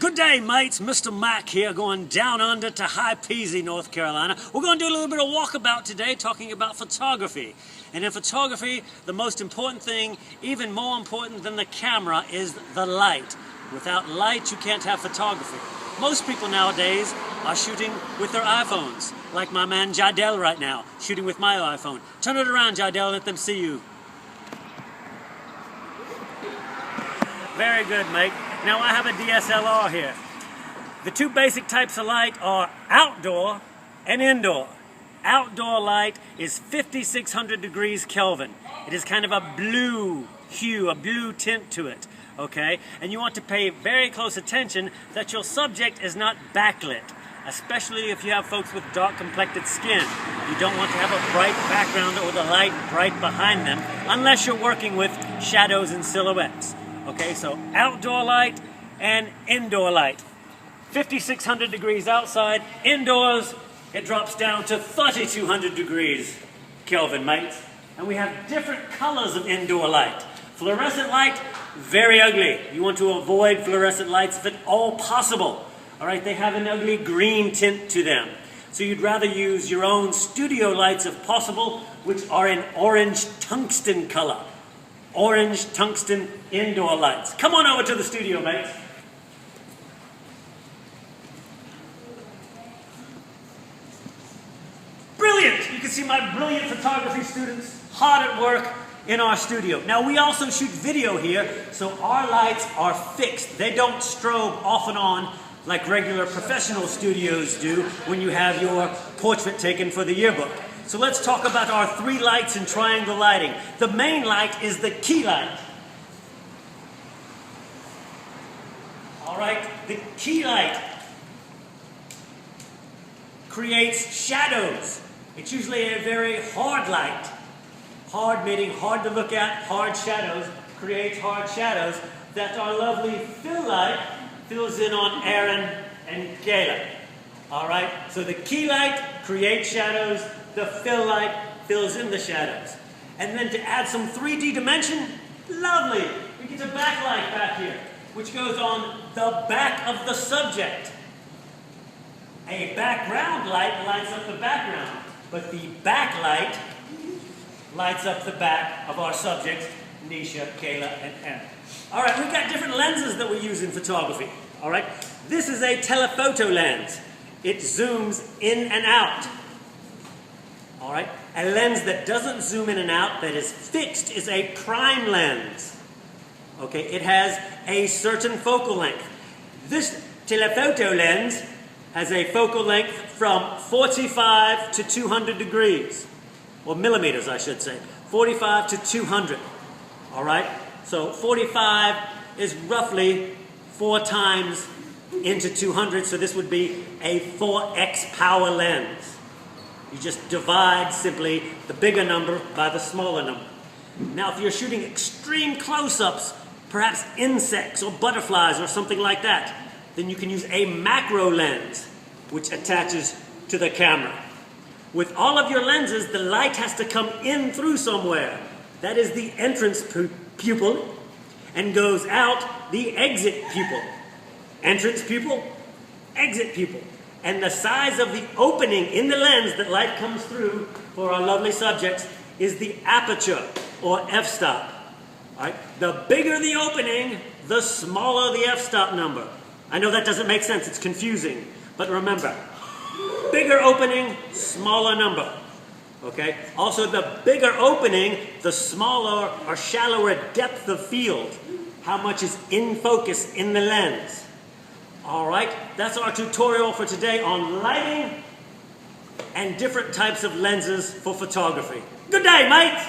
Good day, mates. Mr. Mac here, going down under to High Peasy, North Carolina. We're going to do a little bit of walkabout today, talking about photography. And in photography, the most important thing, even more important than the camera, is the light. Without light, you can't have photography. Most people nowadays are shooting with their iPhones, like my man Jidel right now, shooting with my iPhone. Turn it around, Jidel, let them see you. Very good, mate. Now I have a DSLR here. The two basic types of light are outdoor and indoor. Outdoor light is 5600 degrees Kelvin. It is kind of a blue hue, a blue tint to it, okay? And you want to pay very close attention that your subject is not backlit, especially if you have folks with dark complected skin. You don't want to have a bright background or the light bright behind them unless you're working with shadows and silhouettes. Okay, so outdoor light and indoor light. 5600 degrees outside. Indoors, it drops down to 3200 degrees Kelvin, mates. And we have different colors of indoor light. Fluorescent light, very ugly. You want to avoid fluorescent lights if at all possible. All right, they have an ugly green tint to them. So you'd rather use your own studio lights if possible, which are in orange tungsten color. Orange tungsten indoor lights. Come on over to the studio, mates. Brilliant! You can see my brilliant photography students hard at work in our studio. Now we also shoot video here, so our lights are fixed. They don't strobe off and on like regular professional studios do when you have your portrait taken for the yearbook. So let's talk about our three lights in triangle lighting. The main light is the key light. All right, the key light creates shadows. It's usually a very hard light. Hard meaning hard to look at, hard shadows, creates hard shadows that our lovely fill light fills in on Aaron and Kayla. All right, so the key light creates shadows. The fill light fills in the shadows. And then to add some 3D dimension, lovely, we get a backlight back here, which goes on the back of the subject. A background light lights up the background, but the backlight lights up the back of our subjects, Nisha, Kayla, and Aaron. All right, we've got different lenses that we use in photography. All right, this is a telephoto lens. It zooms in and out. All right, a lens that doesn't zoom in and out, that is fixed, is a prime lens. Okay, it has a certain focal length. This telephoto lens has a focal length from 45 to 200 degrees, or millimeters, I should say, 45 to 200. All right, so 45 is roughly 4 times into 200, so this would be a 4x power lens. You just divide simply the bigger number by the smaller number. Now, if you're shooting extreme close-ups, perhaps insects or butterflies or something like that, then you can use a macro lens, which attaches to the camera. With all of your lenses, the light has to come in through somewhere. That is the entrance pupil, and goes out the exit pupil. Entrance pupil, exit pupil. And the size of the opening in the lens that light comes through for our lovely subjects is the aperture, or f-stop. All right? The bigger the opening, the smaller the f-stop number. I know that doesn't make sense, it's confusing, but remember, bigger opening, smaller number. Okay? Also, the bigger opening, the smaller or shallower depth of field. How much is in focus in the lens. All right, that's our tutorial for today on lighting and different types of lenses for photography. Good day, mates!